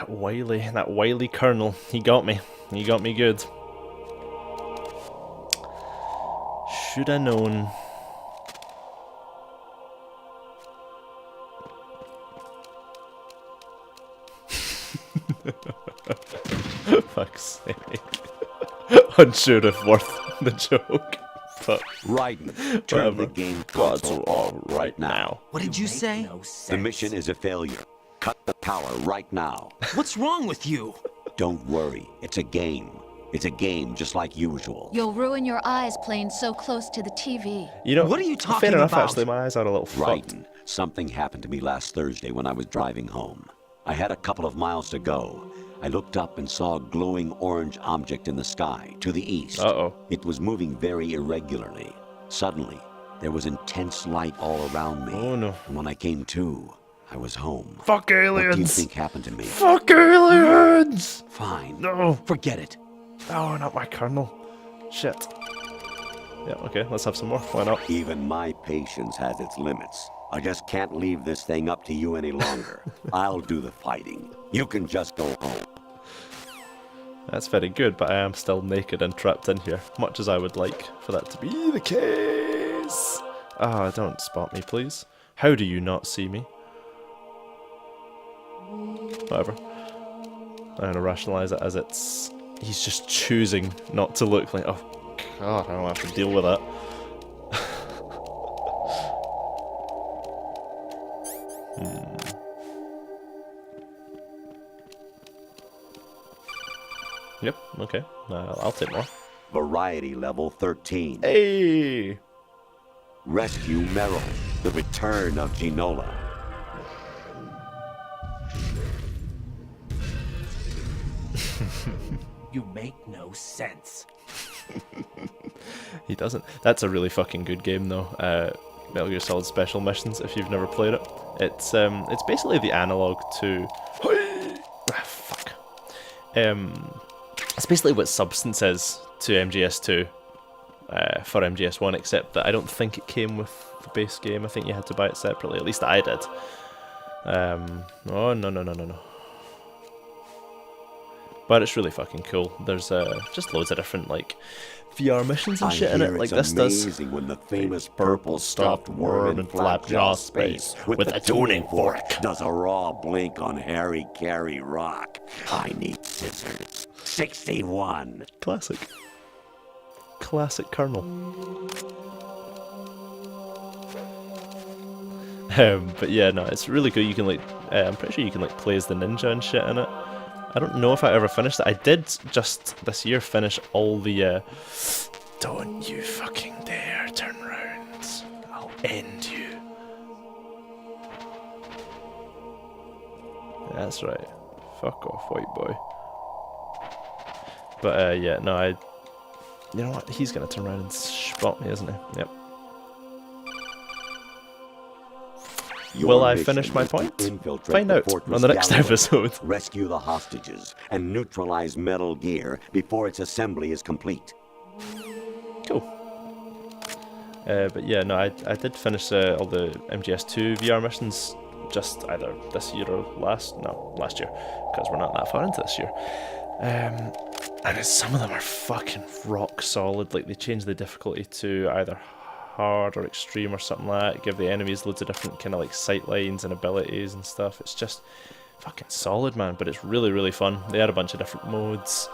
That wily colonel, he got me. He got me good. Should have known. Fuck's sake. Unsure if worth the joke. But Raiden, turn the game console off right now. What did you say? The mission is a failure. Cut the power right now. What's wrong with you? Don't worry, it's a game. It's a game just like usual. You'll ruin your eyes playing so close to the TV. you know, What are you talking fair enough, about? actually, my eyes are a little fucked. Raiden, something happened to me last Thursday when I was driving home. I had a couple of miles to go. I looked up and saw a glowing orange object in the sky, to the east. Uh-oh. It was moving very irregularly. Suddenly, there was intense light all around me. Oh, no. And when I came to, I was home. Fuck What do you aliens! think happened to me? Fuck aliens! Fine. No! Forget it. Oh, not my colonel. Shit. Yeah, okay, let's have some more. Why not? Even my patience has its limits. I just can't leave this thing up to you any longer. I'll do the fighting. You can just go home. That's very good, but I am still naked and trapped in here, much as I would like for that to be the case. Ah, don't spot me, please. How do you not see me? Whatever. I'm gonna rationalize it as he's just choosing not to look like. Oh god, I don't have to deal with that. Yep, okay. I'll take more. Variety level 13. Hey! Rescue Meryl. The return of Ginola. You make no sense. He doesn't. That's a really fucking good game, though. Metal Gear Solid Special Missions. If you've never played it, it's basically the analog to. Fuck. It's basically what Substance is to MGS2 for MGS1, except that I don't think it came with the base game. I think you had to buy it separately. At least I did. Oh no. But it's really fucking cool. There's just loads of different like VR missions and shit in it, like this does. Amazing when the famous purple stuffed worm in Flapjaw space with a tuning fork does a raw blink on Harry Carey rock. I need scissors. 61. Classic Colonel. But yeah, no, it's really good. You can like, I'm pretty sure you can like play as the ninja and shit in it. I don't know if I ever finished it. I did just this year finish all the, don't you fucking dare turn round. I'll end you. That's right. Fuck off, white boy. But, yeah, no, you know what? He's gonna turn around and spot me, isn't he? Yep. Will I finish my point? Find out on the next episode. Rescue the hostages and neutralize Metal Gear before its assembly is complete. Cool. But yeah, no, I did finish all the MGS2 VR missions just either this year or last year, because we're not that far into this year. And some of them are fucking rock solid. Like they changed the difficulty to either hard or extreme or something like that. Give the enemies loads of different kind of like sight lines and abilities and stuff. It's just fucking solid, man. But it's really, really fun. They had a bunch of different modes.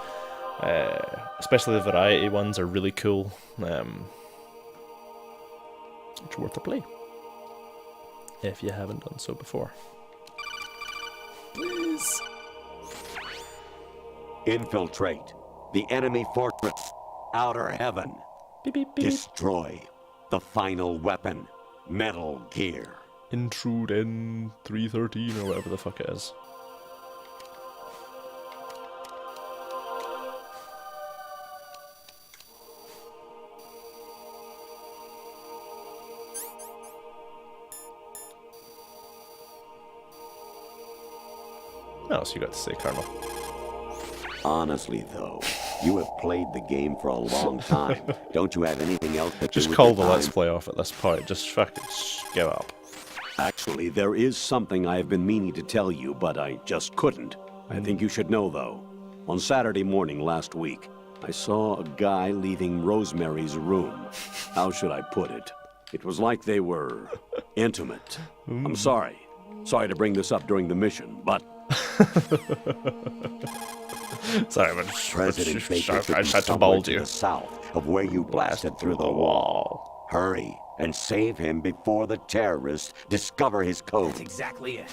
Especially the variety ones are really cool. It's worth a play if you haven't done so before. Please. Infiltrate the enemy fortress. Outer heaven. Beep, beep, beep. Destroy the final weapon. Metal Gear. Intrude in 313 or whatever the fuck it is. What else you got to say, Colonel? Honestly, though, you have played the game for a long time. Don't you have anything else to do Just with call your the time? Let's Play off at this point. Just fucking give up. Actually, there is something I have been meaning to tell you, but I just couldn't. I think you should know, though. On Saturday morning last week, I saw a guy leaving Rosemary's room. How should I put it? It was like they were intimate. I'm sorry. Sorry to bring this up during the mission, but... Sorry, but President Baker should I be just had to somewhere bold to you. the south of where you blasted through the wall. Hurry and save him before the terrorists discover his code. That's exactly it.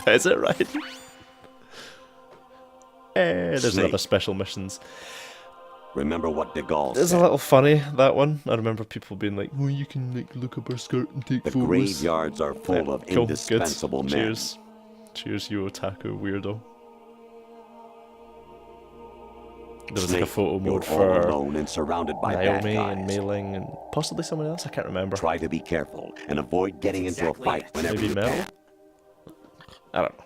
Is it right? There's Snake. other special missions. Remember what de Gaulle It's a said. little funny, that one. I remember people being like, well, you can like look up her skirt and take The photos. graveyards are full of Cool, indispensable good. men. Cheers. Cheers, you otaku weirdo. There was like a Snake, photo you're mode all for alone and surrounded by bad Naomi guys. and Mei Ling and possibly someone else, I can't remember. Try to be careful and avoid getting into a Exactly fight it. whenever Maybe you Mel? can. I don't know.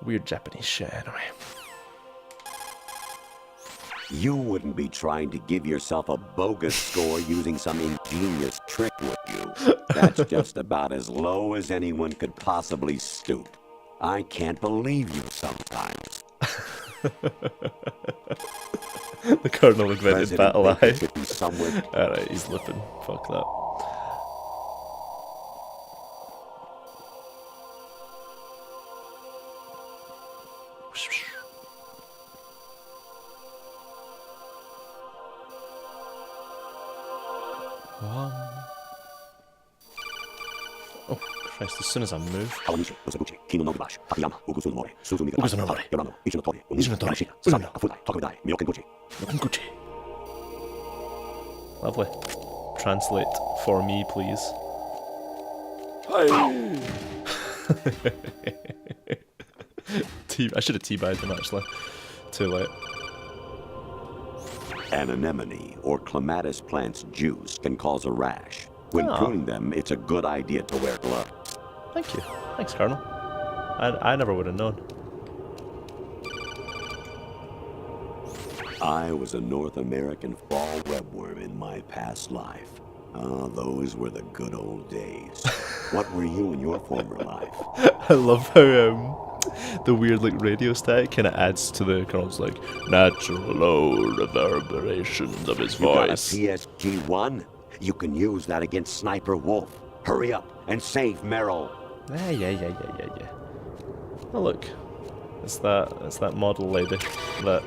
Weird Japanese shit, anyway. You wouldn't be trying to give yourself a bogus score using some ingenious trick, would you? That's just about as low as anyone could possibly stoop. I can't believe you sometimes. The Colonel invented President Battle Baker Eye. should be somewhere. Alright, he's lipping. Fuck that. One. Oh, Christ, as soon as I move. Kawanishi, Usaguchi, Kino no Gibashi, Akiyama, Ugusu no Mori, Suzumi Ugusu no Mori. Yorano, Ichi no Tori, Ichi no Tori, Yamashita, Urano. Sasami, Kafudai, Takudai, Miyoken Guchi. Gucci. Lovely. Translate for me, please. I should have teabagged him, actually. Too late. An anemone or clematis plant's juice can cause a rash. When Ah. pruning them, it's a good idea to wear gloves. Thank you. Thanks, Colonel. I never would have known. I was a North American fall webworm in my past life. Ah, those were the good old days. What were you in your former life? I love how the weird like radio static kind of adds to the Colonel's like natural low reverberations of his You got a voice. PSG-1? You can use that against Sniper Wolf. Hurry up and save Merrill. Yeah. Oh look, it's that model lady that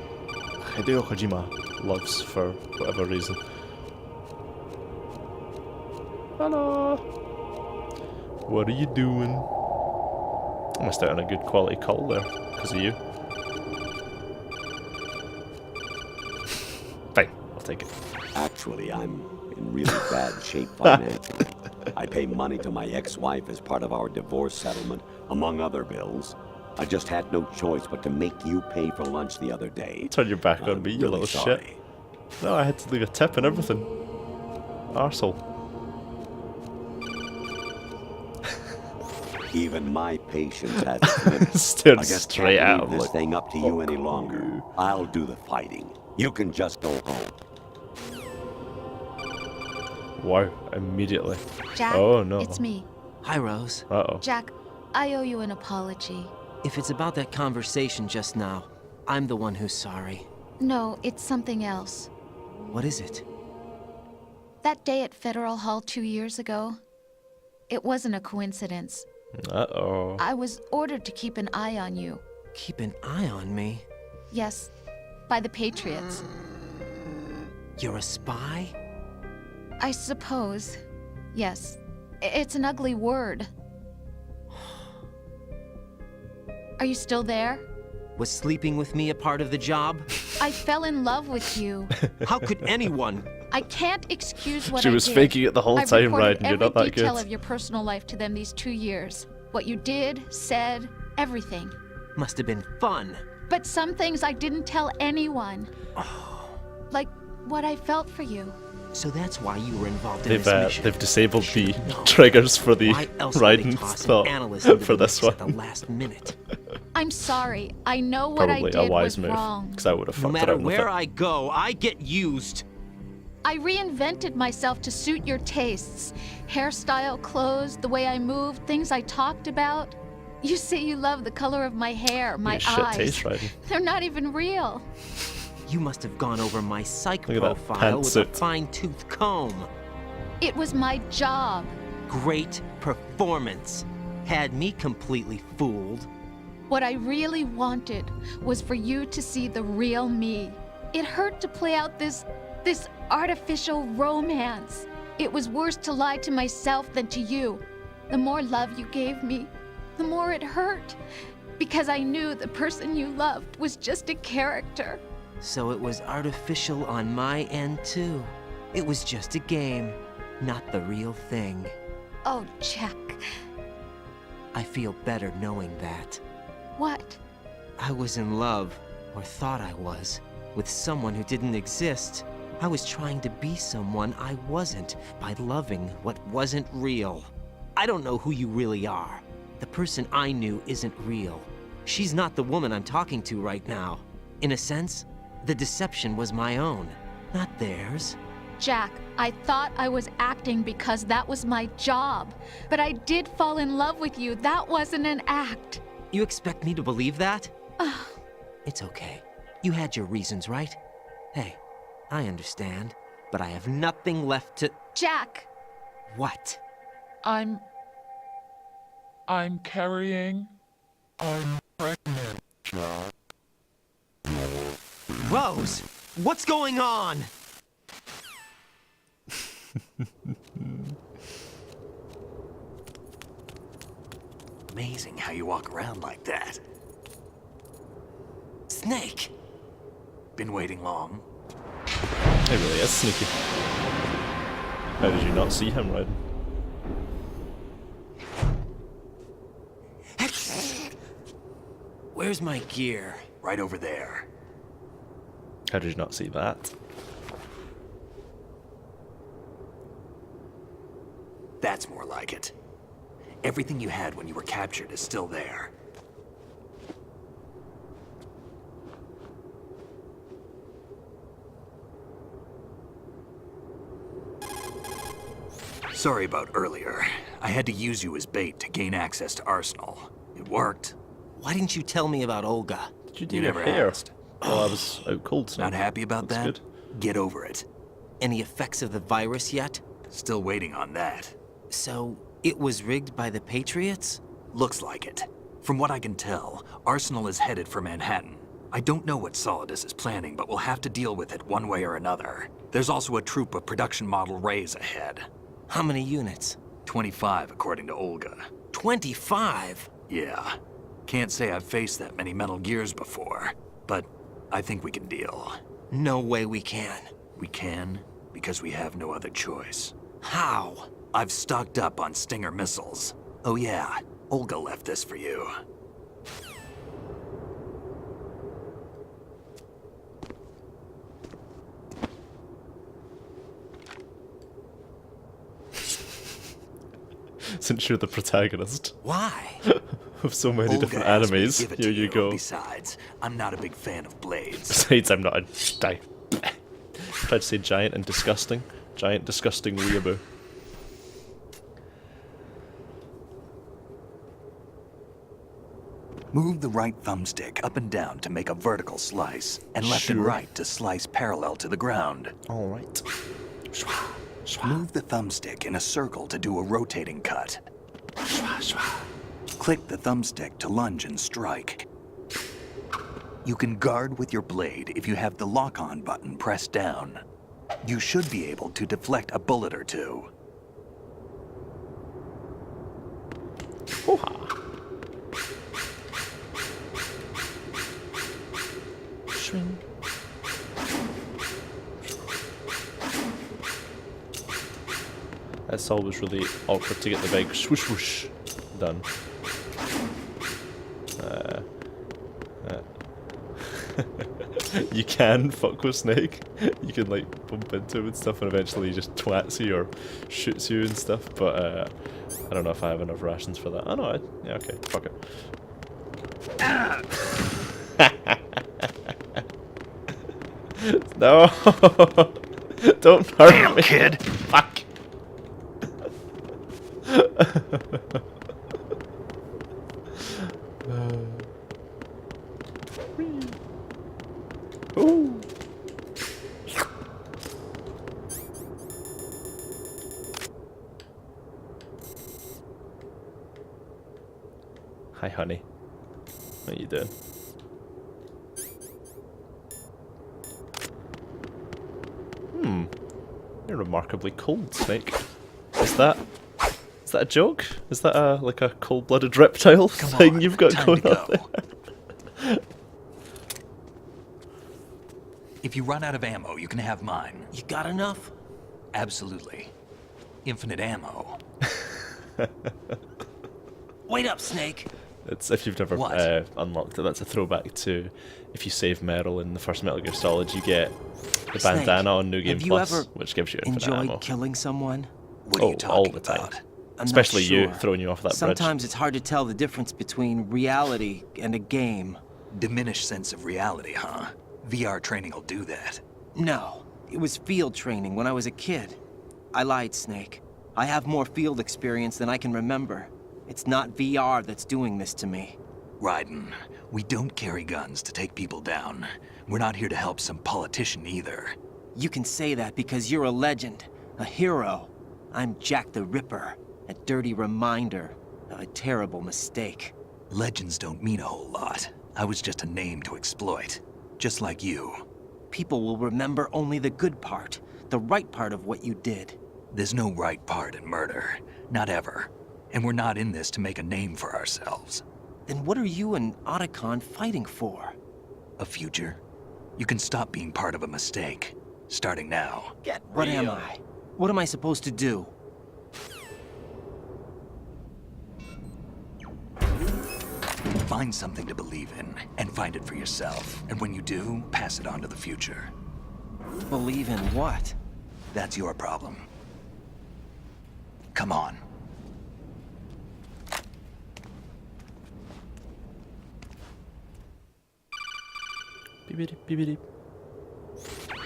Hideo Kojima loves for whatever reason. Hello. What are you doing? I missed out on a good quality call there because of you. Fine, I'll take it. Actually, I'm in really bad shape financially. I pay money to my ex-wife as part of our divorce settlement, among other bills. I just had no choice but to make you pay for lunch the other day. Turn your back on I'm me, you really little sorry. shit. No, I had to leave a tip and everything. Arsehole. Even my patience has its limits. Stared I just straight can't at leave him this like, thing up to you any fuck longer. you. I'll do the fighting. You can just go home. wow, immediately. Jack, Oh, no. it's me. Hi, Rose. Uh-oh. Jack, I owe you an apology. If it's about that conversation just now, I'm the one who's sorry. No, it's something else. What is it? That day at Federal Hall 2 years ago, it wasn't a coincidence. Uh-oh. I was ordered to keep an eye on you. Keep an eye on me. Yes, by the Patriots. You're a spy? I suppose. Yes. It's an ugly word. Are you still there? Was sleeping with me a part of the job? I fell in love with you. How could anyone? I can't excuse what She I was did. faking it the whole I time, reported right? And you're not every that detail good. of your personal life to them these 2 years. What you did, said, everything. Must have been fun. But some things I didn't tell anyone. Like what I felt for you. So that's why you were involved in They've this mission. they've disabled the Should've known. triggers for the Why else would they riding toss spell an analyst into for the this mix at one. the last minute? I'm sorry. I know what Probably I did a wise was move, wrong. because I would have No fucked matter around with where it. I go, I get used. I reinvented myself to suit your tastes. Hairstyle, clothes, the way I moved, things I talked about. You say you love the color of my hair, my Shit eyes. taste, Ryden. They're not even real. You must have gone over my psych Look at that profile with a pantsuit. fine-tooth comb. It was my job. Great performance. Had me completely fooled. What I really wanted was for you to see the real me. It hurt to play out this artificial romance. It was worse to lie to myself than to you. The more love you gave me, the more it hurt. Because I knew the person you loved was just a character. So it was artificial on my end, too. It was just a game, not the real thing. Oh, Jack. I feel better knowing that. What? I was in love, or thought I was, with someone who didn't exist. I was trying to be someone I wasn't by loving what wasn't real. I don't know who you really are. The person I knew isn't real. She's not the woman I'm talking to right now. In a sense, the deception was my own, not theirs. Jack, I thought I was acting because that was my job. But I did fall in love with you. That wasn't an act. You expect me to believe that? It's okay. You had your reasons, right? Hey, I understand, but I have nothing left to... Jack! What? I'm carrying. I'm pregnant, Jack. Rose, what's going on? Amazing how you walk around like that. Snake! Been waiting long? It really is sneaky. How did you not see him, Ryden? Where's my gear? Right over there. How did you not see that? That's more like it. Everything you had when you were captured is still there. Sorry about earlier. I had to use you as bait to gain access to Arsenal. It worked. Why didn't you tell me about Olga? Did you do You your never hair? asked. Well, I was out cold, so Not happy about that's that? good. Get over it. Any effects of the virus yet? Still waiting on that. So, it was rigged by the Patriots? Looks like it. From what I can tell, Arsenal is headed for Manhattan. I don't know what Solidus is planning, but we'll have to deal with it one way or another. There's also a troop of production model Rays ahead. How many units? 25, according to Olga. 25? Yeah. Can't say I've faced that many Metal Gears before, but I think we can deal. No way we can. We can, because we have no other choice. How? I've stocked up on Stinger missiles. Oh yeah, Olga left this for you. Since you're the protagonist Why? of so many Olga different asked me to animes, give it here to you go. Besides, I'm not a big fan of blades. Besides, I'm not a... Tried to say giant and disgusting. Giant, disgusting weeaboo. Move the right thumbstick up and down to make a vertical slice, and left and Sure. right to slice parallel to the ground. Alright. Move the thumbstick in a circle to do a rotating cut. Click the thumbstick to lunge and strike. You can guard with your blade if you have the lock-on button pressed down. You should be able to deflect a bullet or two. Hoo-ha. Swing. It's always really awkward to get the big swoosh whoosh done. You can fuck with Snake. You can like bump into him and stuff, and eventually he just twats you or shoots you and stuff. But I don't know if I have enough rations for that. Oh no, yeah, okay, fuck it. No, don't hurt me, Kid! Fuck. Hi, honey. What are you doing? You're remarkably cold, Snake. Is that a joke? Is that like a cold-blooded reptile thing you've got going on there? If you run out of ammo, you can have mine. You got enough? Absolutely. Infinite ammo. Wait up, Snake. It's if you've never What? unlocked it. That's a throwback to if you save Meryl in the first Metal Gear Solid, you get the Snake, bandana on New Game have you Plus, ever which gives you infinite enjoyed ammo. killing someone? What are you talking all the time. about? I'm Especially not you sure. throwing you off that bridge. Sometimes it's hard to tell the difference between reality and a game. Diminished sense of reality, huh? VR training will do that. No, it was field training when I was a kid. I lied, Snake. I have more field experience than I can remember. It's not VR that's doing this to me. Raiden, we don't carry guns to take people down. We're not here to help some politician either. You can say that because you're a legend, a hero. I'm Jack the Ripper, a dirty reminder of a terrible mistake. Legends don't mean a whole lot. I was just a name to exploit. Just like you. People will remember only the good part, the right part of what you did. There's no right part in murder. Not ever. And we're not in this to make a name for ourselves. Then what are you and Otacon fighting for? A future? You can stop being part of a mistake. Starting now. What am I? What am I supposed to do? Find something to believe in, and find it for yourself. And when you do, pass it on to the future. Believe in what? That's your problem. Come on. Beep-a-dee, beep-a-dee.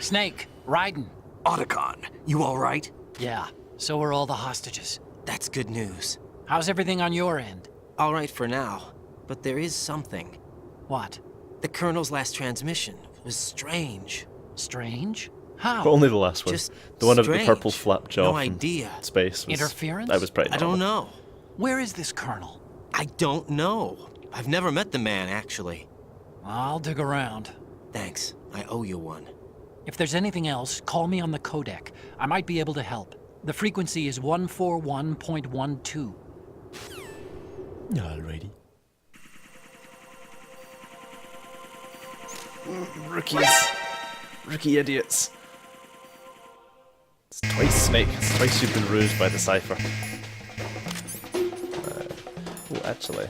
Snake, Raiden. Otacon, you alright? Yeah, so are all the hostages. That's good news. How's everything on your end? All right for now, but there is something. What? The Colonel's last transmission was strange. Strange? How? But only the last one. Just The one of the strange. purple flap jaw No from idea. space. Was, Interference? That was pretty I normal. don't know. Where is this colonel? I don't know. I've never met the man, actually. I'll dig around. Thanks. I owe you one. If there's anything else, call me on the codec. I might be able to help. The frequency is 141.12. Alrighty. Rookies. Rookie idiots. It's twice, Snake. It's twice you've been rused by the Cypher. Oh, actually,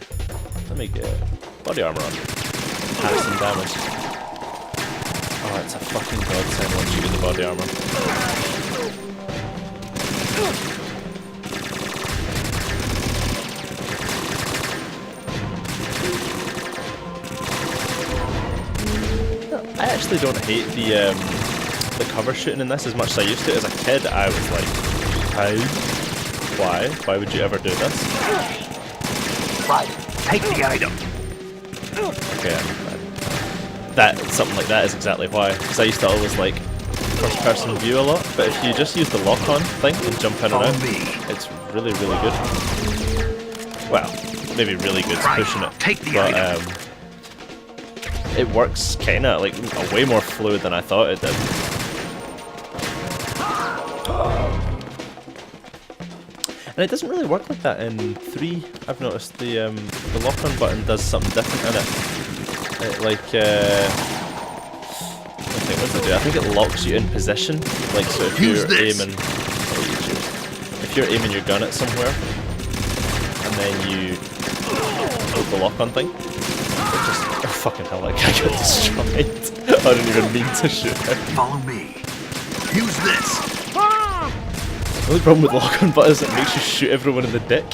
let me get body armor on. Have some damage. Oh, it's a fucking godsend once you get the body armor. I actually don't hate the cover shooting in this as much as I used to. As a kid, I was like, how? Why? Why would you ever do this? Right. Take the item. Okay, something like that is exactly why. Because I used to always like first-person view a lot, but if you just use the lock-on thing and jump in and out, it's really, really good. Well, maybe really good's pushing it, Take the but item. it works kind of like way more fluid than I thought it did. And it doesn't really work like that in 3. I've noticed the lock-on button does something different in it. Like, what does it do? I think it locks you in position. Like, so if you're aiming, if you're aiming your gun at somewhere, and then you hold the lock-on thing, it just, oh fucking hell, that guy got destroyed. I didn't even mean to shoot him. Follow me. Use this. The only problem with lock-on button is it makes you shoot everyone in the dick,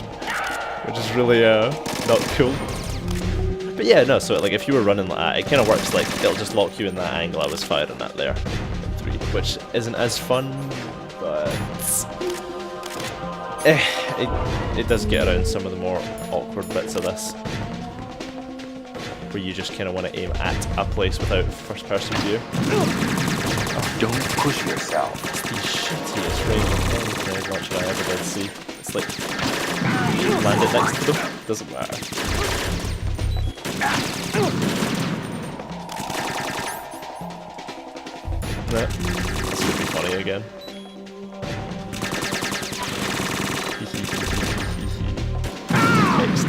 which is really not cool. But yeah, no, so like if you were running like that, it kind of works like it'll just lock you in that angle I was firing at there in 3, which isn't as fun, but it does get around some of the more awkward bits of this, where you just kind of want to aim at a place without first-person view. Don't push yourself. It's the shittiest range of anything watch I ever did see. It's like, you land it next to them, doesn't matter. Right. This could be funny again. Next.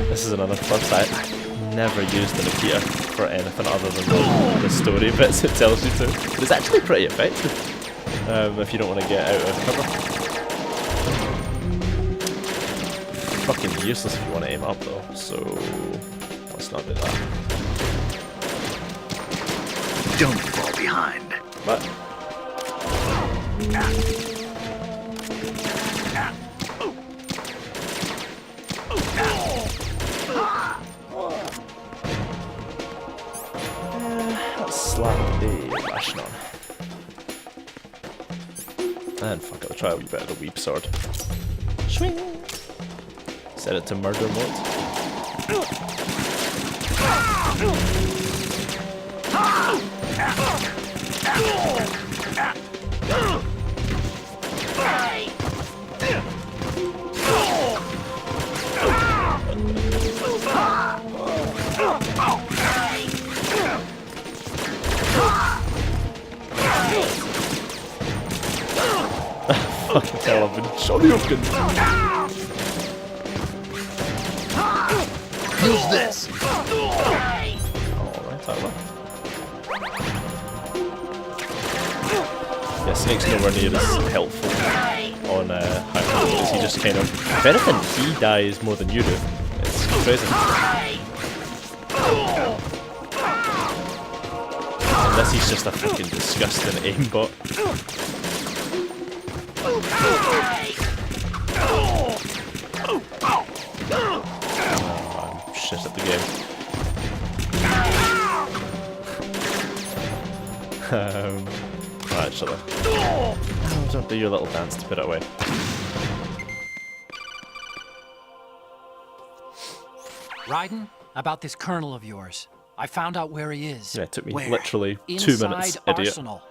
This is another first I've never used the Nikita for anything other than the story bits it tells you to. But it's actually pretty effective if you don't want to get out of cover. Fucking useless if you want to aim up though, so let's not do that. Don't fall behind. But let's slap the ration on. And fuck it, I'll try a wee bit of the weep sword. Swing! Set it to murder mode. Fucking hell, I've been shoryuken. Use this. Alright, alright. Yeah, Snake's nowhere near as helpful on high levels. He just kind of, if anything, he dies more than you do. It's crazy. Unless he's just a fucking disgusting aimbot. I'm shit at the game. Actually. Don't do your little dance to put it away. Raiden, about this colonel of yours. I found out where he is. Yeah, it took me Where? literally 2 Inside minutes, idiot. Arsenal.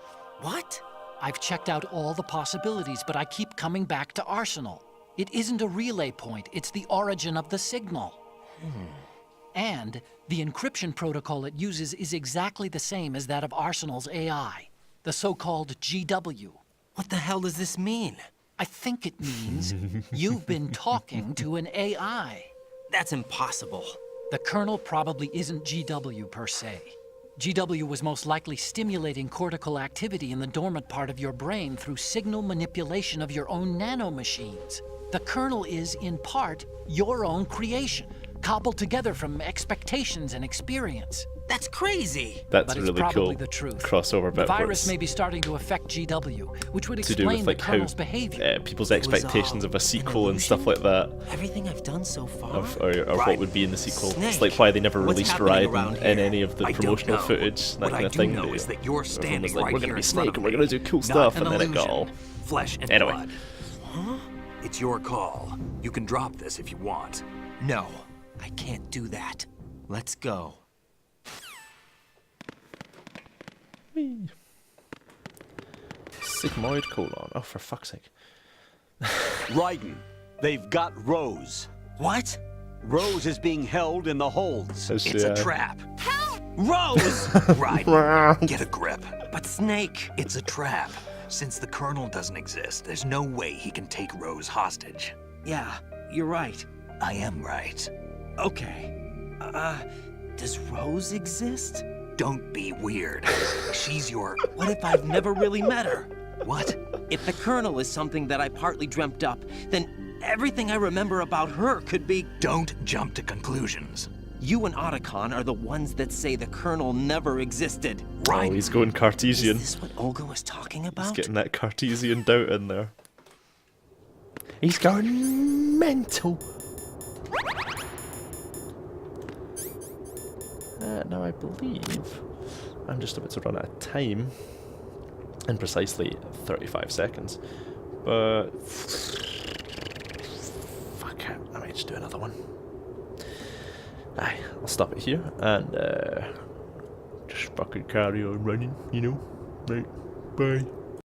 What? I've checked out all the possibilities, but I keep coming back to Arsenal. It isn't a relay point, it's the origin of the signal. And the encryption protocol it uses is exactly the same as that of Arsenal's AI, the so-called GW. What the hell does this mean? I think it means you've been talking to an AI. That's impossible. The kernel probably isn't GW per se. GW was most likely stimulating cortical activity in the dormant part of your brain through signal manipulation of your own nanomachines. The kernel is, in part, your own creation, cobbled together from expectations and experience. That's crazy. That's But it's really probably cool the truth. crossover The bit where virus it's may be starting to affect GW, which would to do explain with the like how kernel's behavior. people's It was expectations all of a an sequel and stuff illusion? like that, Everything I've done so far? or what would be in the sequel. It's Snake, like why they never what's released happening Raiden around in here? any of the I don't promotional know. footage, that What kind I of do thing. know is that you're Everyone standing was like, right we're here gonna be in front Snake of and we're me. gonna do cool Not stuff, an and then it got all. illusion. Flesh and Anyway. blood. It's your call. You can drop this if you want. No, I can't do that. Let's go. Sigmoid colon. Oh, for fuck's sake. Raiden, they've got Rose. What? Rose is being held in the holds. It's a trap. Rose! Raiden, get a grip. But Snake. It's a trap. Since the Colonel doesn't exist, there's no way he can take Rose hostage. Yeah, you're right. I am right. Okay. Does Rose exist? Don't be weird. She's your... What if I've never really met her? What? If the Colonel is something that I partly dreamt up, then everything I remember about her could be... Don't jump to conclusions. You and Otacon are the ones that say the Colonel never existed. Oh, Right. he's going Cartesian. Is this what Olga was talking He's about? getting that Cartesian doubt in there. He's going mental. Now I believe I'm just about to run out of time in precisely 35 seconds. But fuck it, I might just do another one. Aye, I'll stop it here and just fucking carry on running, you know? Right, bye.